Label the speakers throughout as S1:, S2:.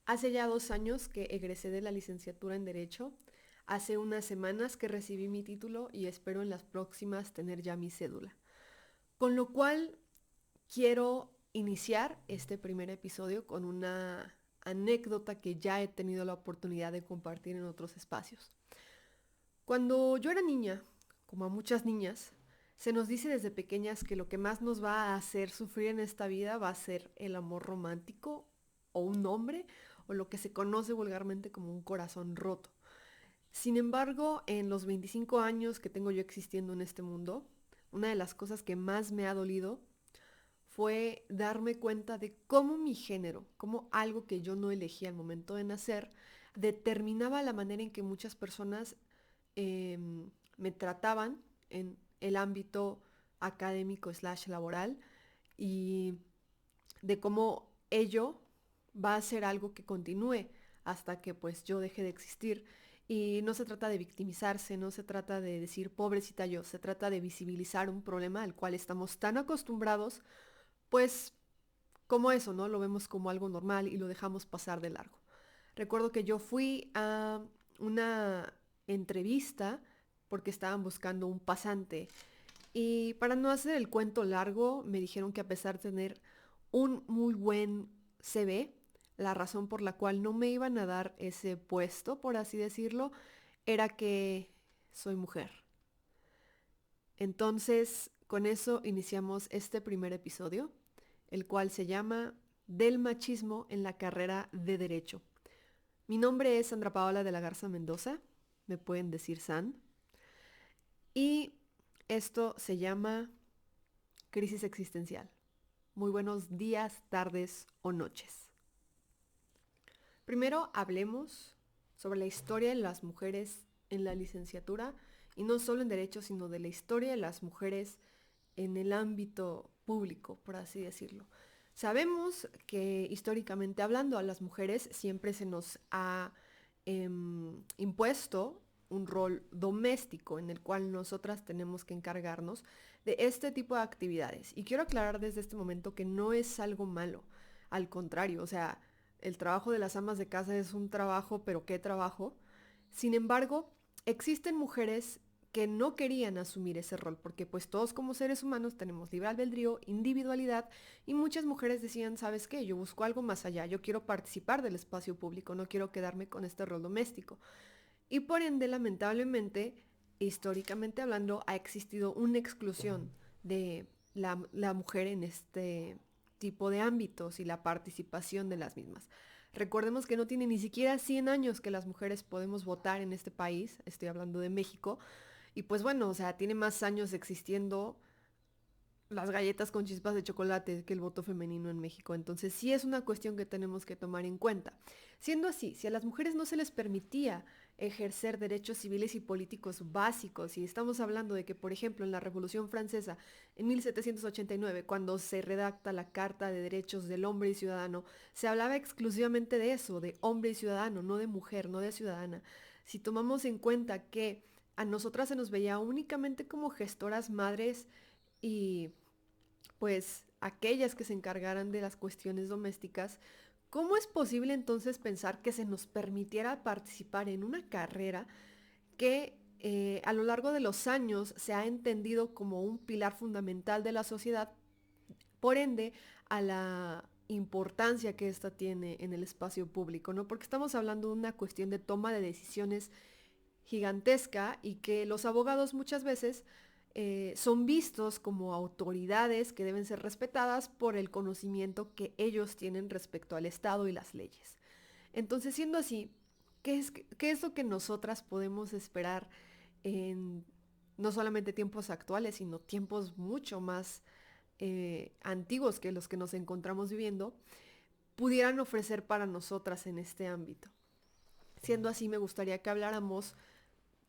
S1: Hace ya 2 años que egresé de la licenciatura en Derecho. Hace unas semanas que recibí mi título y espero en las próximas tener ya mi cédula. Con lo cual quiero iniciar este primer episodio con una anécdota que ya he tenido la oportunidad de compartir en otros espacios. Cuando yo era niña, como a muchas niñas, se nos dice desde pequeñas que lo que más nos va a hacer sufrir en esta vida va a ser el amor romántico o un hombre o lo que se conoce vulgarmente como un corazón roto. Sin embargo, en los 25 años que tengo yo existiendo en este mundo, una de las cosas que más me ha dolido fue darme cuenta de cómo mi género, como algo que yo no elegí al momento de nacer, determinaba la manera en que muchas personas eh, me trataban en el ámbito académico slash laboral y de cómo ello va a ser algo que continúe hasta que pues yo deje de existir. Y no se trata de victimizarse, no se trata de decir pobrecita yo, se trata de visibilizar un problema al cual estamos tan acostumbrados, pues como eso, ¿no? Lo vemos como algo normal y lo dejamos pasar de largo. Recuerdo que yo fui a una entrevista porque estaban buscando un pasante y para no hacer el cuento largo, me dijeron que a pesar de tener un muy buen CV, la razón por la cual no me iban a dar ese puesto, por así decirlo, era que soy mujer. Entonces, con eso iniciamos este primer episodio, el cual se llama Del machismo en la carrera de Derecho. Mi nombre es Sandra Paola de la Garza Mendoza, me pueden decir San, y esto se llama Crisis Existencial. Muy buenos días, tardes o noches. Primero hablemos sobre la historia de las mujeres en la licenciatura y no solo en derecho, sino de la historia de las mujeres en el ámbito público, por así decirlo. Sabemos que históricamente hablando a las mujeres siempre se nos ha impuesto un rol doméstico en el cual nosotras tenemos que encargarnos de este tipo de actividades. Y quiero aclarar desde este momento que no es algo malo, al contrario, o sea, el trabajo de las amas de casa es un trabajo, pero ¿qué trabajo? Sin embargo, existen mujeres que no querían asumir ese rol, porque pues todos como seres humanos tenemos libre albedrío, individualidad, y muchas mujeres decían, ¿sabes qué? Yo busco algo más allá, yo quiero participar del espacio público, no quiero quedarme con este rol doméstico. Y por ende, lamentablemente, históricamente hablando, ha existido una exclusión de la mujer en este tipo de ámbitos y la participación de las mismas. Recordemos que no tiene ni siquiera 100 años que las mujeres podemos votar en este país, estoy hablando de México, y pues bueno, o sea, tiene más años existiendo las galletas con chispas de chocolate que el voto femenino en México. Entonces sí es una cuestión que tenemos que tomar en cuenta. Siendo así, si a las mujeres no se les permitía ejercer derechos civiles y políticos básicos, y estamos hablando de que, por ejemplo, en la Revolución Francesa, en 1789, cuando se redacta la Carta de Derechos del Hombre y Ciudadano, se hablaba exclusivamente de eso, de hombre y ciudadano, no de mujer, no de ciudadana. Si tomamos en cuenta que a nosotras se nos veía únicamente como gestoras madres y pues aquellas que se encargaran de las cuestiones domésticas, ¿cómo es posible entonces pensar que se nos permitiera participar en una carrera que a lo largo de los años se ha entendido como un pilar fundamental de la sociedad, por ende a la importancia que ésta tiene en el espacio público, ¿no? Porque estamos hablando de una cuestión de toma de decisiones gigantesca y que los abogados muchas veces son vistos como autoridades que deben ser respetadas por el conocimiento que ellos tienen respecto al Estado y las leyes. Entonces, siendo así, qué es lo que nosotras podemos esperar en no solamente tiempos actuales, sino tiempos mucho más antiguos que los que nos encontramos viviendo, pudieran ofrecer para nosotras en este ámbito? Siendo así, me gustaría que habláramos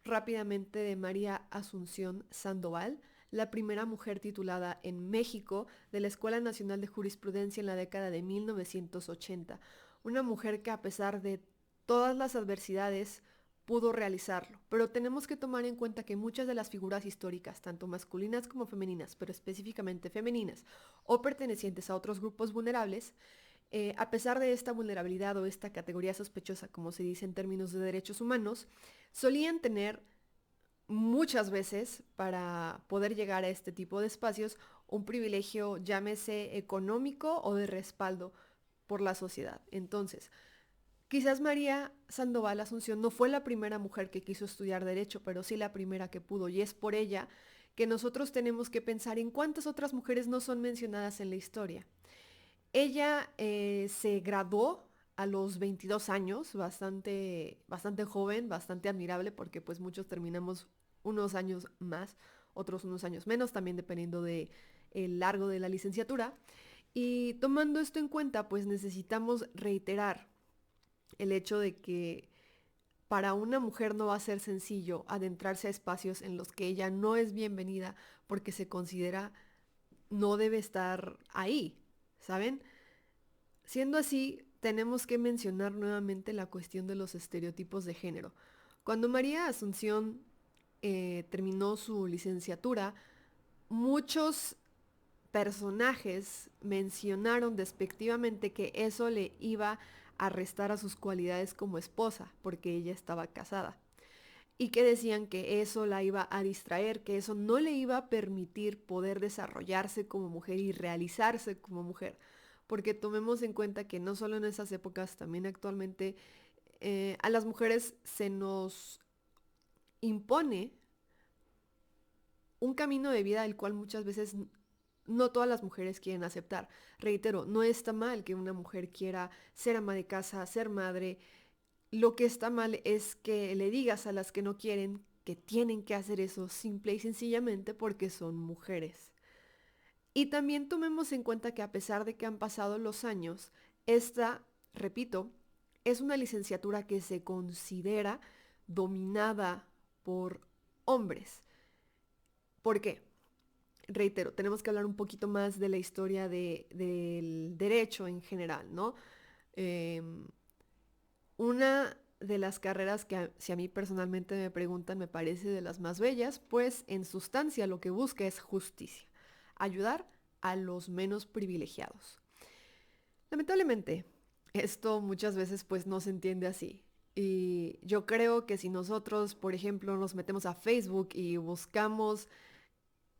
S1: rápidamente de María Asunción Sandoval, la primera mujer titulada en México de la Escuela Nacional de Jurisprudencia en la década de 1980. Una mujer que a pesar de todas las adversidades pudo realizarlo, pero tenemos que tomar en cuenta que muchas de las figuras históricas, tanto masculinas como femeninas, pero específicamente femeninas, o pertenecientes a otros grupos vulnerables, a pesar de esta vulnerabilidad o esta categoría sospechosa, como se dice en términos de derechos humanos, solían tener muchas veces para poder llegar a este tipo de espacios un privilegio, llámese económico o de respaldo por la sociedad. Entonces, quizás María Sandoval Asunción no fue la primera mujer que quiso estudiar derecho, pero sí la primera que pudo, y es por ella que nosotros tenemos que pensar en cuántas otras mujeres no son mencionadas en la historia. Ella se graduó a los 22 años, bastante joven, bastante admirable, porque pues muchos terminamos unos años más, otros unos años menos, también dependiendo de el largo de la licenciatura. Y tomando esto en cuenta, pues necesitamos reiterar el hecho de que para una mujer no va a ser sencillo adentrarse a espacios en los que ella no es bienvenida porque se considera no debe estar ahí, ¿saben? Siendo así, tenemos que mencionar nuevamente la cuestión de los estereotipos de género. Cuando María Asunción terminó su licenciatura, muchos personajes mencionaron despectivamente que eso le iba a restar a sus cualidades como esposa, porque ella estaba casada. Y que decían que eso la iba a distraer, que eso no le iba a permitir poder desarrollarse como mujer y realizarse como mujer. Porque tomemos en cuenta que no solo en esas épocas, también actualmente a las mujeres se nos impone un camino de vida el cual muchas veces no todas las mujeres quieren aceptar. Reitero, no está mal que una mujer quiera ser ama de casa, ser madre. Lo que está mal es que le digas a las que no quieren que tienen que hacer eso simple y sencillamente porque son mujeres. Y también tomemos en cuenta que a pesar de que han pasado los años, esta, repito, es una licenciatura que se considera dominada por hombres. ¿Por qué? Reitero, tenemos que hablar un poquito más de la historia del derecho en general, ¿no? Em, una de las carreras que si a mí personalmente me preguntan me parece de las más bellas, pues en sustancia lo que busca es justicia, ayudar a los menos privilegiados. Lamentablemente, esto muchas veces pues no se entiende así. Y yo creo que si nosotros, por ejemplo, nos metemos a Facebook y buscamos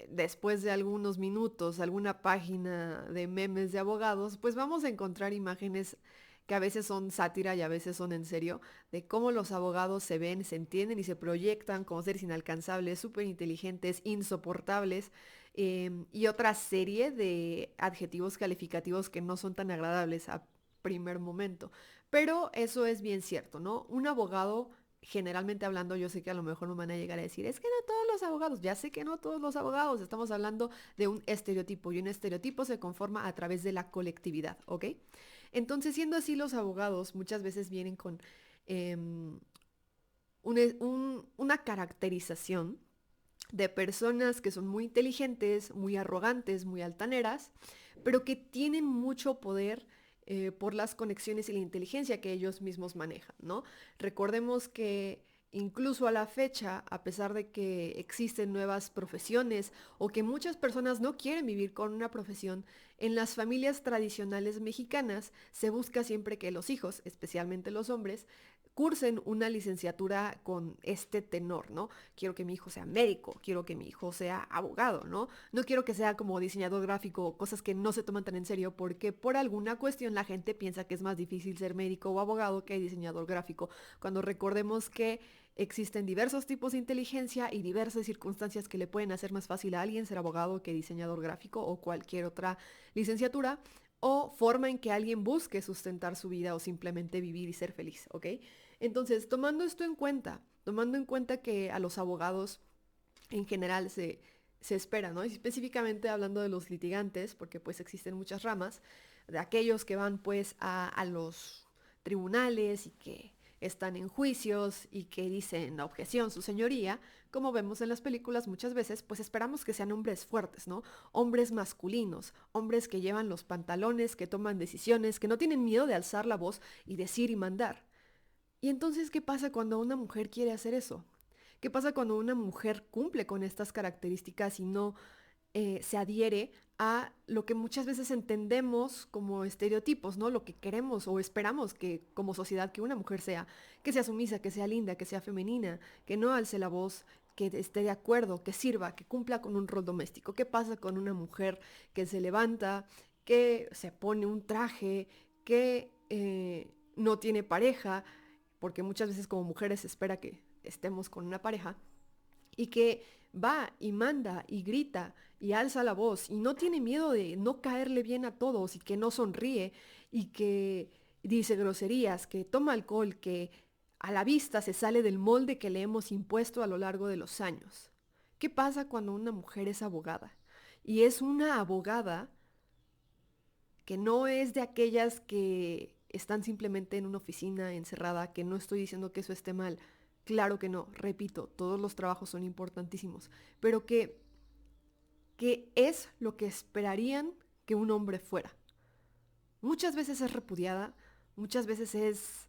S1: después de algunos minutos alguna página de memes de abogados, pues vamos a encontrar imágenes que a veces son sátira y a veces son en serio, de cómo los abogados se ven, se entienden y se proyectan como seres inalcanzables, súper inteligentes, insoportables, y otra serie de adjetivos calificativos que no son tan agradables a primer momento. Pero eso es bien cierto, ¿no? Un abogado generalmente hablando, yo sé que a lo mejor me van a llegar a decir, es que no todos los abogados, ya sé que no todos los abogados, estamos hablando de un estereotipo y un estereotipo se conforma a través de la colectividad, ¿ok? Entonces, siendo así, los abogados muchas veces vienen con em, una caracterización de personas que son muy inteligentes, muy arrogantes, muy altaneras, pero que tienen mucho poder por las conexiones y la inteligencia que ellos mismos manejan, ¿no? Recordemos que incluso a la fecha, a pesar de que existen nuevas profesiones o que muchas personas no quieren vivir con una profesión, en las familias tradicionales mexicanas se busca siempre que los hijos, especialmente los hombres, cursen una licenciatura con este tenor, ¿no? Quiero que mi hijo sea médico, quiero que mi hijo sea abogado, ¿no? No quiero que sea como diseñador gráfico, cosas que no se toman tan en serio porque por alguna cuestión la gente piensa que es más difícil ser médico o abogado que diseñador gráfico, cuando recordemos que existen diversos tipos de inteligencia y diversas circunstancias que le pueden hacer más fácil a alguien ser abogado que diseñador gráfico o cualquier otra licenciatura o forma en que alguien busque sustentar su vida o simplemente vivir y ser feliz, ¿ok? Entonces, tomando en cuenta que a los abogados en general se espera, ¿no? Y específicamente hablando de los litigantes, porque pues existen muchas ramas, de aquellos que van pues a los tribunales y que están en juicios y que dicen la objeción, su señoría, como vemos en las películas muchas veces, pues esperamos que sean hombres fuertes, ¿no? Hombres masculinos, hombres que llevan los pantalones, que toman decisiones, que no tienen miedo de alzar la voz y decir y mandar. Y entonces, ¿qué pasa cuando una mujer quiere hacer eso? ¿Qué pasa cuando una mujer cumple con estas características y no se adhiere a lo que muchas veces entendemos como estereotipos, ¿no? Lo que queremos o esperamos que como sociedad que una mujer sea, que sea sumisa, que sea linda, que sea femenina, que no alce la voz, que esté de acuerdo, que sirva, que cumpla con un rol doméstico. ¿Qué pasa con una mujer que se levanta, que se pone un traje, que no tiene pareja, porque muchas veces como mujeres se espera que estemos con una pareja, y que va y manda y grita y alza la voz y no tiene miedo de no caerle bien a todos y que no sonríe y que dice groserías, que toma alcohol, que a la vista se sale del molde que le hemos impuesto a lo largo de los años? ¿Qué pasa cuando una mujer es abogada? Y es una abogada que no es de aquellas que están simplemente en una oficina encerrada, que no estoy diciendo que eso esté mal. Claro que no, repito, todos los trabajos son importantísimos, pero que es lo que esperarían que un hombre fuera. Muchas veces es repudiada, muchas veces es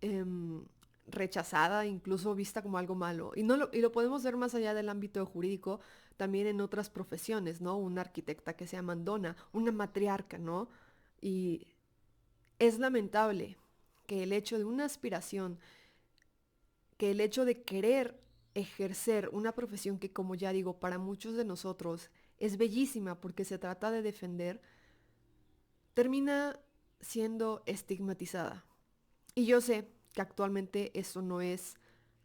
S1: em, rechazada, incluso vista como algo malo. Y lo podemos ver más allá del ámbito jurídico, también en otras profesiones, ¿no? Una arquitecta que sea mandona, una matriarca, ¿no? Y es lamentable que el hecho de una aspiración, que el hecho de querer ejercer una profesión que, como ya digo, para muchos de nosotros es bellísima porque se trata de defender, termina siendo estigmatizada. Y yo sé que actualmente eso no es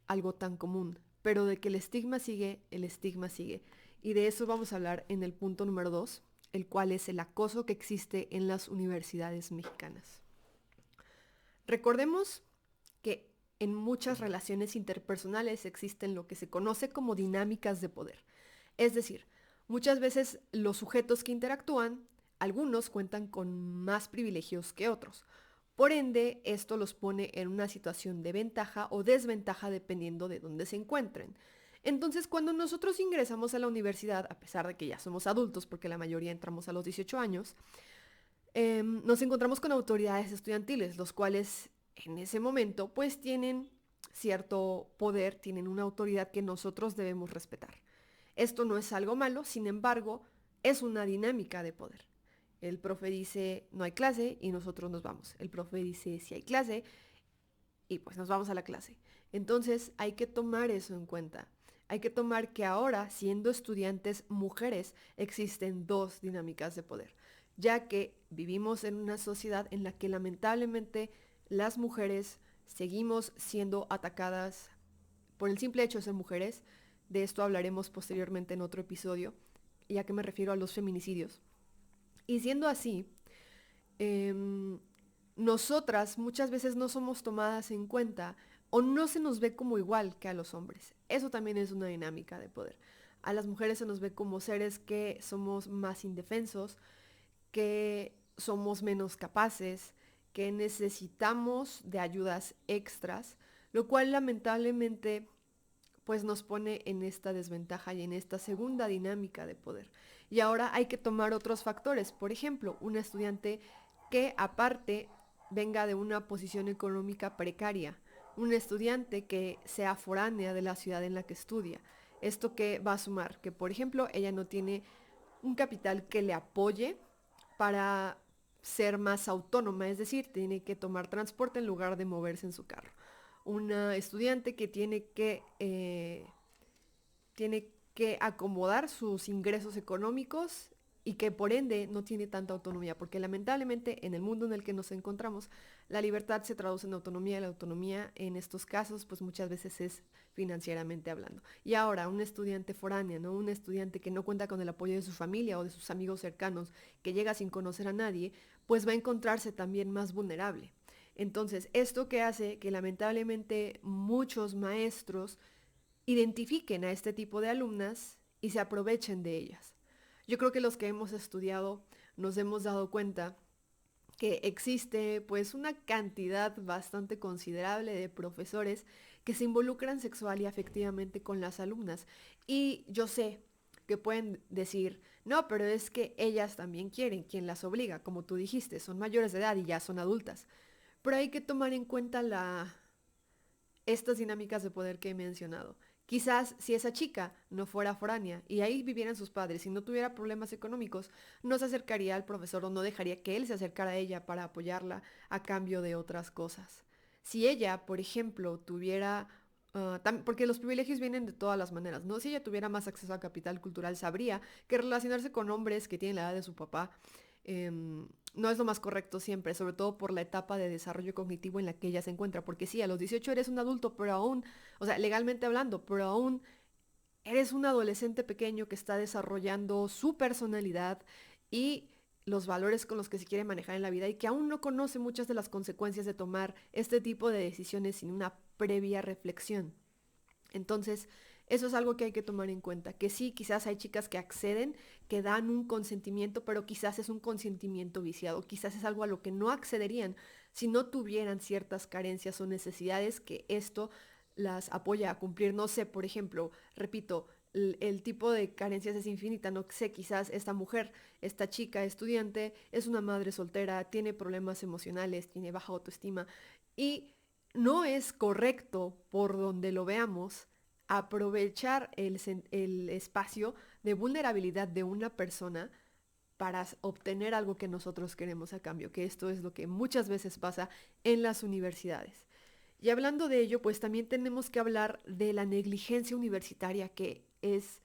S1: algo tan común, pero de que el estigma sigue, el estigma sigue. Y de eso vamos a hablar en el punto número 2, el cual es el acoso que existe en las universidades mexicanas. Recordemos que en muchas relaciones interpersonales existen lo que se conoce como dinámicas de poder. Es decir, muchas veces los sujetos que interactúan, algunos cuentan con más privilegios que otros. Por ende, esto los pone en una situación de ventaja o desventaja dependiendo de dónde se encuentren. Entonces, cuando nosotros ingresamos a la universidad, a pesar de que ya somos adultos, porque la mayoría entramos a los 18 años, nos encontramos con autoridades estudiantiles, los cuales en ese momento pues tienen cierto poder, tienen una autoridad que nosotros debemos respetar. Esto no es algo malo, sin embargo, es una dinámica de poder. El profe dice no hay clase y nosotros nos vamos. El profe dice si hay clase y pues nos vamos a la clase. Entonces hay que tomar eso en cuenta. Hay que tomar que ahora, siendo estudiantes mujeres, existen dos dinámicas de poder, ya que vivimos en una sociedad en la que lamentablemente las mujeres seguimos siendo atacadas por el simple hecho de ser mujeres. De esto hablaremos posteriormente en otro episodio, ya que me refiero a los feminicidios. Y siendo así, eh, nosotras muchas veces no somos tomadas en cuenta o no se nos ve como igual que a los hombres. Eso también es una dinámica de poder. A las mujeres se nos ve como seres que somos más indefensos, que somos menos capaces, que necesitamos de ayudas extras, lo cual lamentablemente pues nos pone en esta desventaja y en esta segunda dinámica de poder. Y ahora hay que tomar otros factores. Por ejemplo, un estudiante que aparte venga de una posición económica precaria, un estudiante que sea foránea de la ciudad en la que estudia. Esto que va a sumar que, por ejemplo, ella no tiene un capital que le apoye para ser más autónoma, es decir, tiene que tomar transporte en lugar de moverse en su carro. Una estudiante que tiene que acomodar sus ingresos económicos y que por ende no tiene tanta autonomía, porque lamentablemente en el mundo en el que nos encontramos, la libertad se traduce en autonomía y la autonomía en estos casos pues muchas veces es financieramente hablando. Y ahora un estudiante foráneo, ¿no? Un estudiante que no cuenta con el apoyo de su familia o de sus amigos cercanos, que llega sin conocer a nadie, pues va a encontrarse también más vulnerable. Entonces, esto que hace que lamentablemente muchos maestros identifiquen a este tipo de alumnas y se aprovechen de ellas. Yo creo que los que hemos estudiado nos hemos dado cuenta que existe pues una cantidad bastante considerable de profesores que se involucran sexual y afectivamente con las alumnas. Y yo sé que pueden decir, no, pero es que ellas también quieren, quien las obliga, como tú dijiste, son mayores de edad y ya son adultas. Pero hay que tomar en cuenta estas dinámicas de poder que he mencionado, Quizás si esa chica no fuera foránea y ahí vivieran sus padres y no tuviera problemas económicos, no se acercaría al profesor o no dejaría que él se acercara a ella para apoyarla a cambio de otras cosas. Si ella, por ejemplo, tuviera porque los privilegios vienen de todas las maneras, ¿no? Si ella tuviera más acceso a capital cultural, sabría que relacionarse con hombres que tienen la edad de su papá no es lo más correcto siempre, sobre todo por la etapa de desarrollo cognitivo en la que ella se encuentra, porque sí, a los 18 eres un adulto, pero aún, o sea, legalmente hablando, pero aún eres un adolescente pequeño que está desarrollando su personalidad y los valores con los que se quiere manejar en la vida y que aún no conoce muchas de las consecuencias de tomar este tipo de decisiones sin una previa reflexión. Entonces, eso es algo que hay que tomar en cuenta, que sí, quizás hay chicas que acceden, que dan un consentimiento, pero quizás es un consentimiento viciado, quizás es algo a lo que no accederían si no tuvieran ciertas carencias o necesidades que esto las apoya a cumplir. No sé, por ejemplo, repito, el tipo de carencias es infinita, no sé, quizás esta mujer, esta chica estudiante, es una madre soltera, tiene problemas emocionales, tiene baja autoestima y no es correcto, por donde lo veamos, aprovechar el espacio de vulnerabilidad de una persona para obtener algo que nosotros queremos a cambio, que esto es lo que muchas veces pasa en las universidades. Y hablando de ello, pues también tenemos que hablar de la negligencia universitaria, que es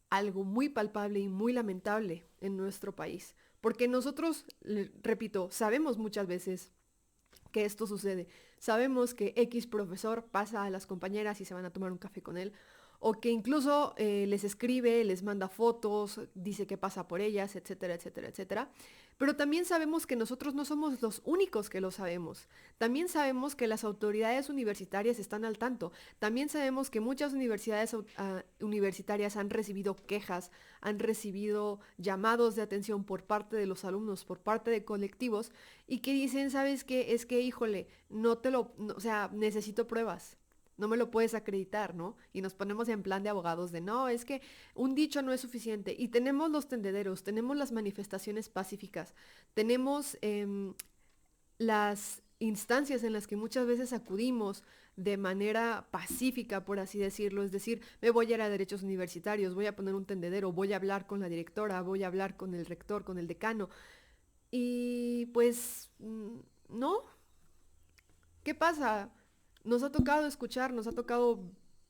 S1: algo muy palpable y muy lamentable en nuestro país. Porque nosotros, repito, sabemos muchas veces que esto sucede. Sabemos que X profesor pasa a las compañeras y se van a tomar un café con él, o que incluso les escribe, les manda fotos, dice que pasa por ellas, etcétera, etcétera, etcétera. Pero también sabemos que nosotros no somos los únicos que lo sabemos. También sabemos que las autoridades universitarias están al tanto. También sabemos que muchas universidades universitarias han recibido quejas, han recibido llamados de atención por parte de los alumnos, por parte de colectivos, y que dicen, ¿sabes qué? Es que, híjole, o sea, necesito pruebas. No me lo puedes acreditar, ¿no? Y nos ponemos en plan de abogados de, no, es que un dicho no es suficiente. Y tenemos los tendederos, tenemos las manifestaciones pacíficas, tenemos las instancias en las que muchas veces acudimos de manera pacífica, por así decirlo, es decir, me voy a ir a derechos universitarios, voy a poner un tendedero, voy a hablar con la directora, voy a hablar con el rector, con el decano, y pues, no, ¿qué pasa? Nos ha tocado escuchar, nos ha tocado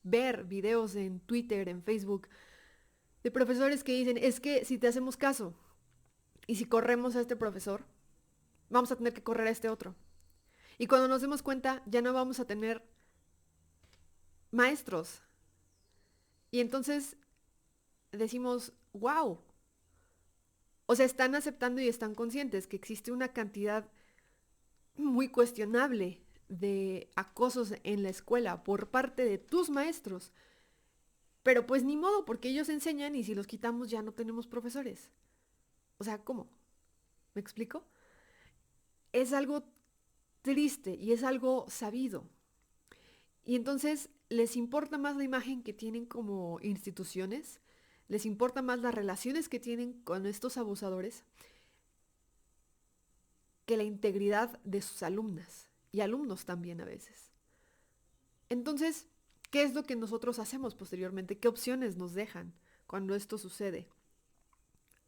S1: ver videos en Twitter, en Facebook, de profesores que dicen, es que si te hacemos caso y si corremos a este profesor, vamos a tener que correr a este otro. Y cuando nos demos cuenta, ya no vamos a tener maestros. Y entonces decimos, wow. O sea, están aceptando y están conscientes que existe una cantidad muy cuestionable de acosos en la escuela por parte de tus maestros. Pero pues ni modo, porque ellos enseñan y si los quitamos ya no tenemos profesores. O sea, ¿cómo? ¿Me explico? Es algo triste y es algo sabido. Y entonces les importa más la imagen que tienen como instituciones, les importa más las relaciones que tienen con estos abusadores que la integridad de sus alumnas y alumnos también a veces. Entonces, ¿qué es lo que nosotros hacemos posteriormente? ¿Qué opciones nos dejan cuando esto sucede?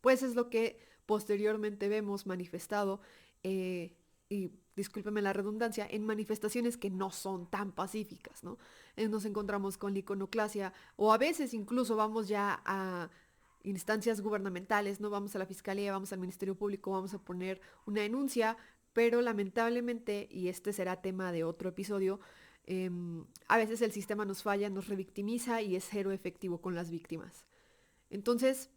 S1: Pues es lo que posteriormente vemos manifestado, y discúlpeme la redundancia, en manifestaciones que no son tan pacíficas, ¿no? Nos encontramos con la iconoclasia o a veces incluso vamos ya a instancias gubernamentales, no vamos a la fiscalía, vamos al Ministerio Público, vamos a poner una denuncia, pero lamentablemente, y este será tema de otro episodio, a veces el sistema nos falla, nos revictimiza y es cero efectivo con las víctimas. Entonces,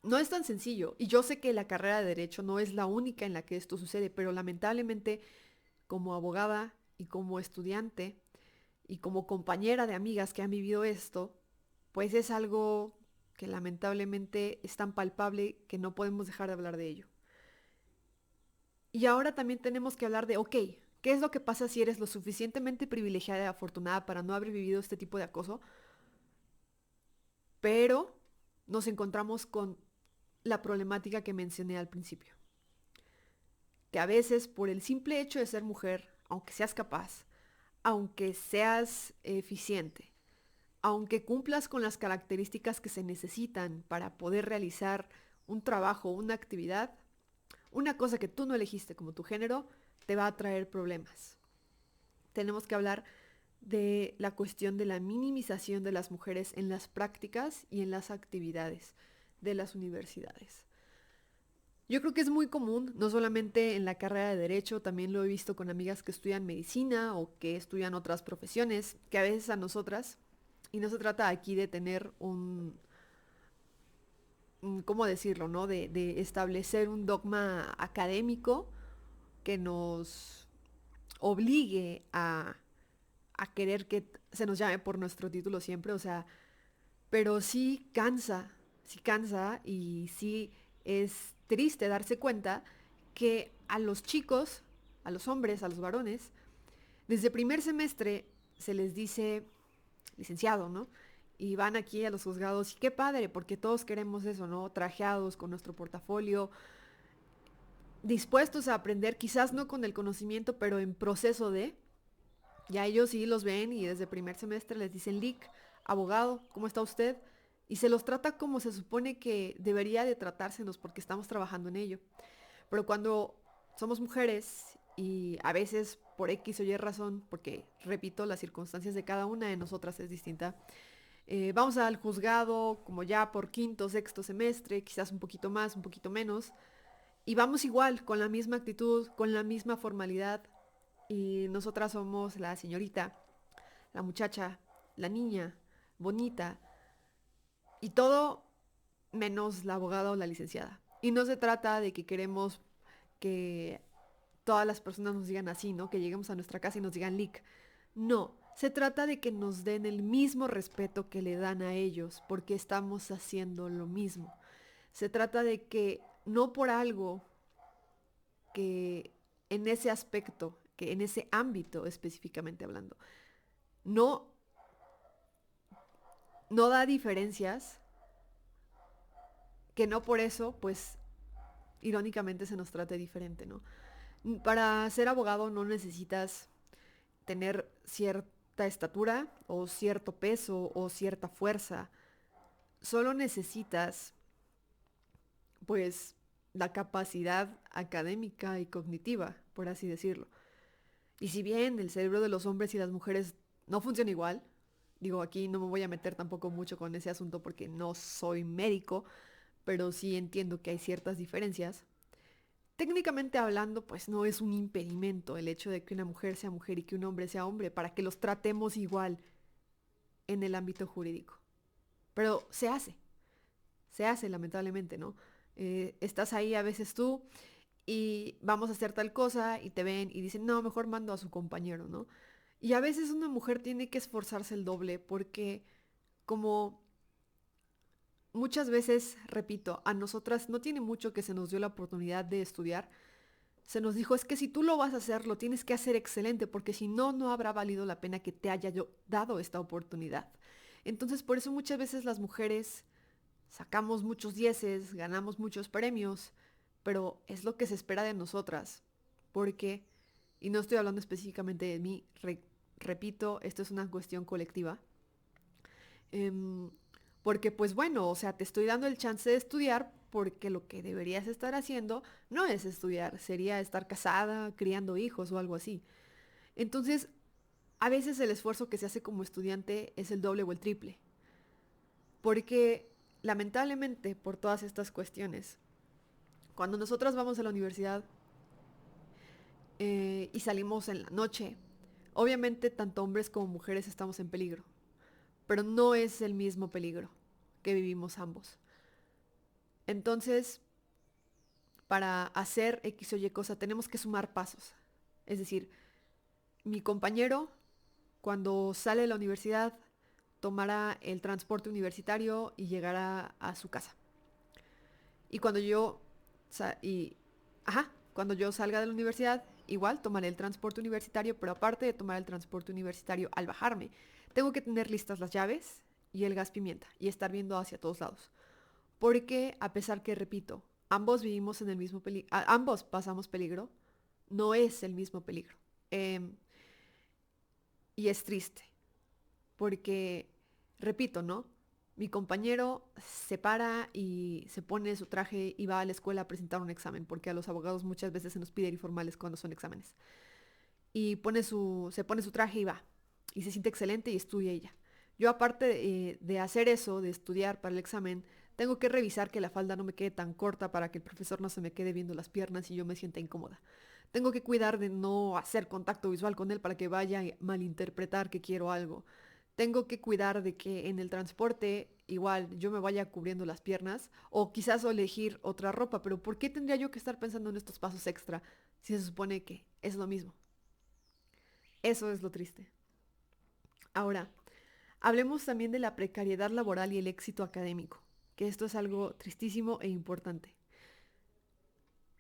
S1: no es tan sencillo. Y yo sé que la carrera de derecho no es la única en la que esto sucede, pero lamentablemente como abogada y como estudiante y como compañera de amigas que han vivido esto, pues es algo que lamentablemente es tan palpable que no podemos dejar de hablar de ello. Y ahora también tenemos que hablar de, ok, ¿qué es lo que pasa si eres lo suficientemente privilegiada y afortunada para no haber vivido este tipo de acoso? Pero nos encontramos con la problemática que mencioné al principio. Que a veces por el simple hecho de ser mujer, aunque seas capaz, aunque seas eficiente, aunque cumplas con las características que se necesitan para poder realizar un trabajo, una actividad, una cosa que tú no elegiste como tu género, te va a traer problemas. Tenemos que hablar de la cuestión de la minimización de las mujeres en las prácticas y en las actividades de las universidades. Yo creo que es muy común, no solamente en la carrera de derecho, también lo he visto con amigas que estudian medicina o que estudian otras profesiones, que a veces a nosotras, y no se trata aquí de tener ¿cómo decirlo?, ¿no? De establecer un dogma académico que nos obligue a querer que se nos llame por nuestro título siempre, o sea, pero sí cansa y sí es triste darse cuenta que a los chicos, a los hombres, a los varones, desde primer semestre se les dice licenciado, ¿no? Y van aquí a los juzgados y qué padre, porque todos queremos eso, ¿no? Trajeados con nuestro portafolio, dispuestos a aprender, quizás no con el conocimiento, pero en proceso de, ya ellos sí los ven y desde primer semestre les dicen Lic, abogado, ¿cómo está usted? Y se los trata como se supone que debería de tratársenos porque estamos trabajando en ello. Pero cuando somos mujeres y a veces por X o Y razón, porque repito, las circunstancias de cada una de nosotras es distinta, vamos al juzgado como ya por quinto, sexto semestre, quizás un poquito más, un poquito menos, y vamos igual, con la misma actitud, con la misma formalidad, y nosotras somos la señorita, la muchacha, la niña, bonita, y todo menos la abogada o la licenciada. Y no se trata de que queremos que todas las personas nos digan así, ¿no? Que lleguemos a nuestra casa y nos digan lic. No, se trata de que nos den el mismo respeto que le dan a ellos, porque estamos haciendo lo mismo. Se trata de que no por algo que en ese aspecto, que en ese ámbito específicamente hablando, no, no da diferencias, que no por eso, pues, irónicamente se nos trate diferente, ¿no? Para ser abogado no necesitas tener cierta estatura o cierto peso o cierta fuerza. Solo necesitas, pues, la capacidad académica y cognitiva, por así decirlo. Y si bien el cerebro de los hombres y las mujeres no funciona igual, digo, aquí no me voy a meter tampoco mucho con ese asunto porque no soy médico, pero sí entiendo que hay ciertas diferencias. Técnicamente hablando, pues no es un impedimento el hecho de que una mujer sea mujer y que un hombre sea hombre para que los tratemos igual en el ámbito jurídico. Pero se hace lamentablemente, ¿no? Estás ahí a veces tú y vamos a hacer tal cosa y te ven y dicen, no, mejor mando a su compañero, ¿no? Y a veces una mujer tiene que esforzarse el doble porque como muchas veces, repito, a nosotras no tiene mucho que se nos dio la oportunidad de estudiar, se nos dijo, es que si tú lo vas a hacer, lo tienes que hacer excelente, porque si no, no habrá valido la pena que te haya yo dado esta oportunidad. Entonces, por eso muchas veces las mujeres sacamos muchos dieces, ganamos muchos premios, pero es lo que se espera de nosotras, porque, y no estoy hablando específicamente de mí, repito, esto es una cuestión colectiva, em, porque pues bueno, o sea, te estoy dando el chance de estudiar porque lo que deberías estar haciendo no es estudiar, sería estar casada, criando hijos o algo así. Entonces, a veces el esfuerzo que se hace como estudiante es el doble o el triple, porque lamentablemente por todas estas cuestiones, cuando nosotras vamos a la universidad y salimos en la noche, obviamente tanto hombres como mujeres estamos en peligro, pero no es el mismo peligro que vivimos ambos. Entonces, para hacer X o Y cosa tenemos que sumar pasos. Es decir, mi compañero cuando sale de la universidad tomará el transporte universitario y llegará a su casa. Y cuando yo y cuando yo salga de la universidad, igual tomaré el transporte universitario, pero aparte de tomar el transporte universitario al bajarme, tengo que tener listas las llaves y el gas pimienta y estar viendo hacia todos lados. Porque a pesar que, repito, ambos vivimos en el mismo peligro, ambos pasamos peligro, no es el mismo peligro. Y es triste, porque Repito, ¿no? Mi compañero se para y se pone su traje y va a la escuela a presentar un examen, porque a los abogados muchas veces se nos pide ir formales cuando son exámenes. Y se pone su traje y va. Y se siente excelente y estudia ella. Yo aparte de hacer eso, de estudiar para el examen, tengo que revisar que la falda no me quede tan corta para que el profesor no se me quede viendo las piernas y yo me sienta incómoda. Tengo que cuidar de no hacer contacto visual con él para que vaya a malinterpretar que quiero algo. Tengo que cuidar de que en el transporte igual yo me vaya cubriendo las piernas o quizás elegir otra ropa, pero ¿por qué tendría yo que estar pensando en estos pasos extra si se supone que es lo mismo? Eso es lo triste. Ahora, hablemos también de la precariedad laboral y el éxito académico, que esto es algo tristísimo e importante.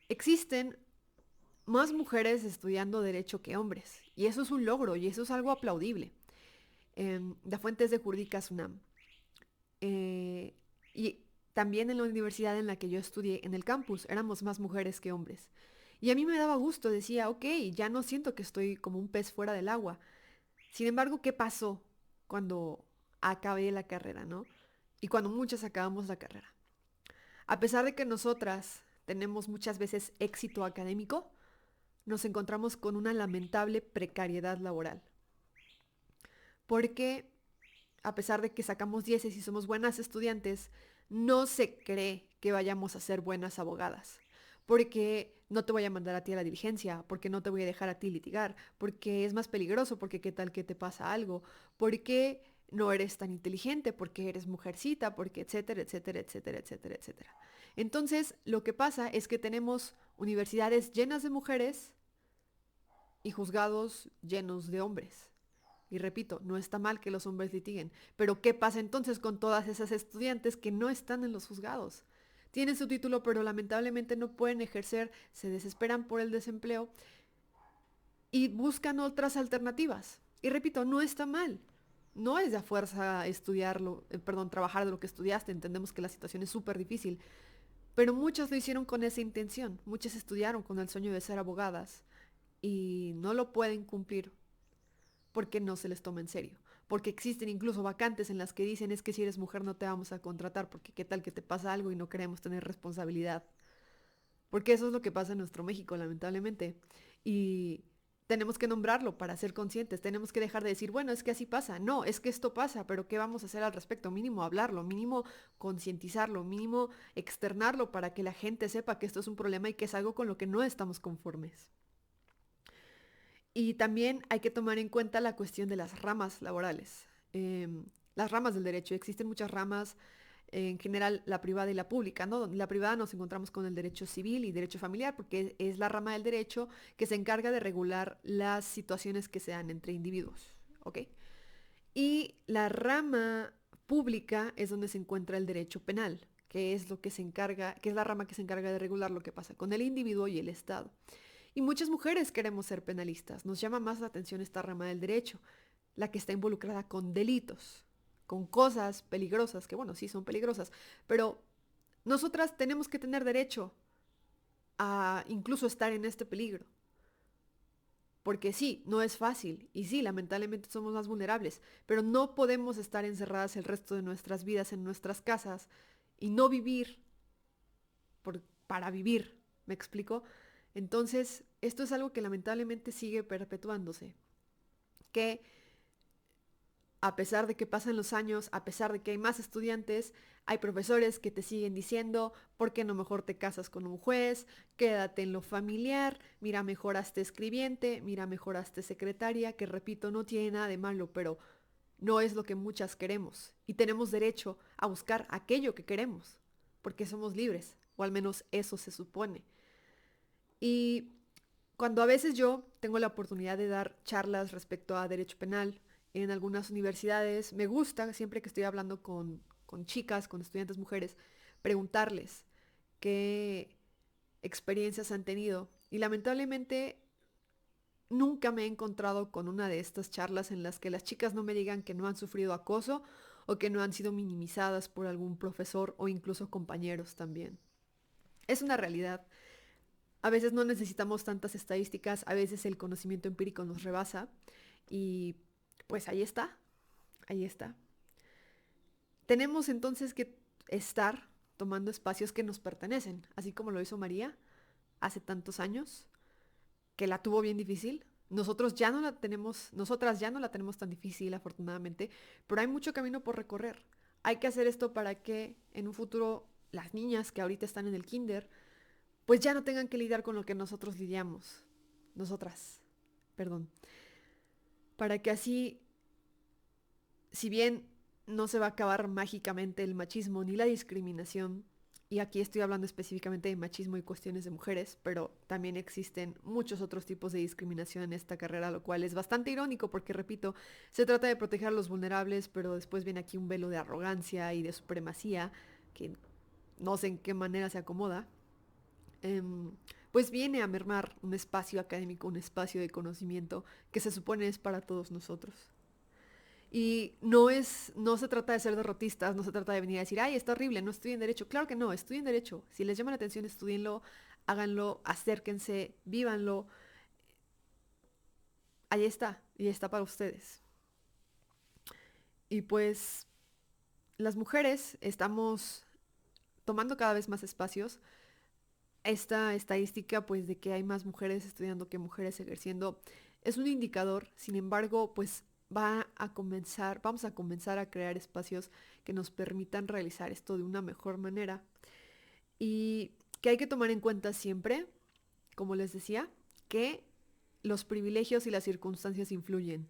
S1: Existen más mujeres estudiando derecho que hombres, y eso es un logro y eso es algo aplaudible. La fuente es de Jurídicas UNAM. Eh, y también en la universidad en la que yo estudié, en el campus, éramos más mujeres que hombres. Y a mí me daba gusto, decía, ok, ya no siento que estoy como un pez fuera del agua. Sin embargo, ¿qué pasó cuando acabé la carrera, no? Y cuando muchas acabamos la carrera. A pesar de que nosotras tenemos muchas veces éxito académico, nos encontramos con una lamentable precariedad laboral. Porque a pesar de que sacamos 10 y somos buenas estudiantes, no se cree que vayamos a ser buenas abogadas. Porque no te voy a mandar a ti a la diligencia, porque no te voy a dejar a ti litigar, porque es más peligroso, porque qué tal que te pasa algo, porque no eres tan inteligente, porque eres mujercita, porque etcétera, etcétera, etcétera, etcétera, etcétera. Entonces, lo que pasa es que tenemos universidades llenas de mujeres y juzgados llenos de hombres. Y repito, no está mal que los hombres litiguen, pero ¿qué pasa entonces con todas esas estudiantes que no están en los juzgados? Tienen su título, pero lamentablemente no pueden ejercer, se desesperan por el desempleo y buscan otras alternativas. Y repito, no está mal. No es de a fuerza estudiarlo, perdón, trabajar de lo que estudiaste. Entendemos que la situación es súper difícil, pero muchas lo hicieron con esa intención. Muchas estudiaron con el sueño de ser abogadas y no lo pueden cumplir porque no se les toma en serio. Porque existen incluso vacantes en las que dicen es que si eres mujer no te vamos a contratar porque qué tal que te pasa algo y no queremos tener responsabilidad. Porque eso es lo que pasa en nuestro México, lamentablemente. Y tenemos que nombrarlo para ser conscientes. Tenemos que dejar de decir, bueno, es que así pasa. No, es que esto pasa, pero ¿qué vamos a hacer al respecto? Mínimo hablarlo, mínimo concientizarlo, mínimo externarlo para que la gente sepa que esto es un problema y que es algo con lo que no estamos conformes. Y también hay que tomar en cuenta la cuestión de las ramas laborales. Las ramas del derecho. Existen muchas ramas, en general la privada y la pública, ¿no? En la privada nos encontramos con el derecho civil y derecho familiar, porque es la rama del derecho que se encarga de regular las situaciones que se dan entre individuos, ¿ok? Y la rama pública es donde se encuentra el derecho penal, que es lo que se encarga, que es la rama que se encarga de regular lo que pasa con el individuo y el Estado. Y muchas mujeres queremos ser penalistas. Nos llama más la atención esta rama del derecho, la que está involucrada con delitos, con cosas peligrosas, que bueno, sí son peligrosas, pero nosotras tenemos que tener derecho a incluso estar en este peligro. Porque sí, no es fácil y sí, lamentablemente somos más vulnerables, pero no podemos estar encerradas el resto de nuestras vidas en nuestras casas y no vivir para vivir, ¿me explico? Entonces, esto es algo que lamentablemente sigue perpetuándose, que a pesar de que pasan los años, a pesar de que hay más estudiantes, hay profesores que te siguen diciendo, ¿por qué no mejor te casas con un juez? Quédate en lo familiar, mira, mejoraste escribiente, mira, mejoraste secretaria, que repito, no tiene nada de malo, pero no es lo que muchas queremos y tenemos derecho a buscar aquello que queremos, porque somos libres, o al menos eso se supone. Y cuando a veces yo tengo la oportunidad de dar charlas respecto a derecho penal en algunas universidades, me gusta, siempre que estoy hablando con chicas, con estudiantes mujeres, preguntarles qué experiencias han tenido. Y lamentablemente nunca me he encontrado con una de estas charlas en las que las chicas no me digan que no han sufrido acoso o que no han sido minimizadas por algún profesor o incluso compañeros también. Es una realidad. A veces no necesitamos tantas estadísticas, a veces el conocimiento empírico nos rebasa y pues ahí está, ahí está. Tenemos entonces que estar tomando espacios que nos pertenecen, así como lo hizo María hace tantos años, que la tuvo bien difícil. Nosotras ya no la tenemos tan difícil, afortunadamente, pero hay mucho camino por recorrer. Hay que hacer esto para que en un futuro las niñas que ahorita están en el kinder, pues ya no tengan que lidiar con lo que nosotros lidiamos. Nosotras, perdón. Para que así, si bien no se va a acabar mágicamente el machismo ni la discriminación, y aquí estoy hablando específicamente de machismo y cuestiones de mujeres, pero también existen muchos otros tipos de discriminación en esta carrera, lo cual es bastante irónico porque, repito, se trata de proteger a los vulnerables, pero después viene aquí un velo de arrogancia y de supremacía que no sé en qué manera se acomoda. Pues viene a mermar un espacio académico, un espacio de conocimiento que se supone es para todos nosotros. Y no se trata de ser derrotistas, no se trata de venir a decir, ay, está horrible, no estudien derecho. Claro que no, estudien derecho. Si les llama la atención, estudienlo, háganlo, acérquense, vívanlo. Ahí está, y está para ustedes. Y pues las mujeres estamos tomando cada vez más espacios. Esta estadística, pues, de que hay más mujeres estudiando que mujeres ejerciendo, es un indicador. Sin embargo, pues vamos a comenzar a crear espacios que nos permitan realizar esto de una mejor manera y que hay que tomar en cuenta siempre, como les decía, que los privilegios y las circunstancias influyen,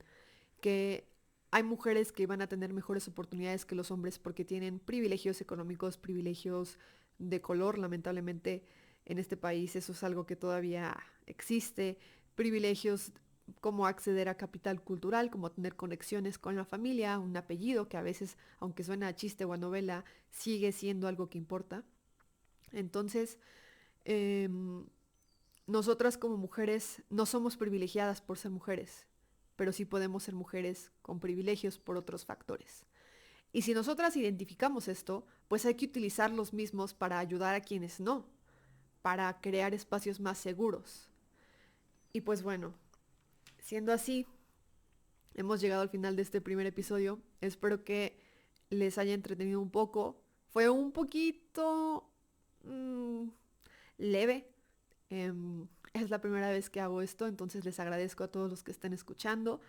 S1: que hay mujeres que van a tener mejores oportunidades que los hombres porque tienen privilegios económicos, privilegios de color, lamentablemente en este país eso es algo que todavía existe, privilegios como acceder a capital cultural, como tener conexiones con la familia, un apellido que a veces, aunque suena a chiste o a novela, sigue siendo algo que importa. Entonces, eh, nosotras como mujeres no somos privilegiadas por ser mujeres, pero sí podemos ser mujeres con privilegios por otros factores. Y si nosotras identificamos esto, pues hay que utilizar los mismos para ayudar a quienes no, para crear espacios más seguros. Y pues bueno, siendo así, hemos llegado al final de este primer episodio. Espero que les haya entretenido un poco. Fue un poquito leve. Es la primera vez que hago esto, entonces les agradezco a todos los que estén escuchando.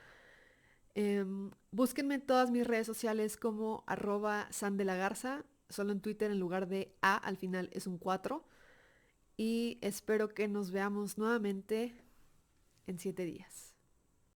S1: Búsquenme en todas mis redes sociales como @sandelagarza, solo en Twitter en lugar de A al final es un 4. Y espero que nos veamos nuevamente en 7 días.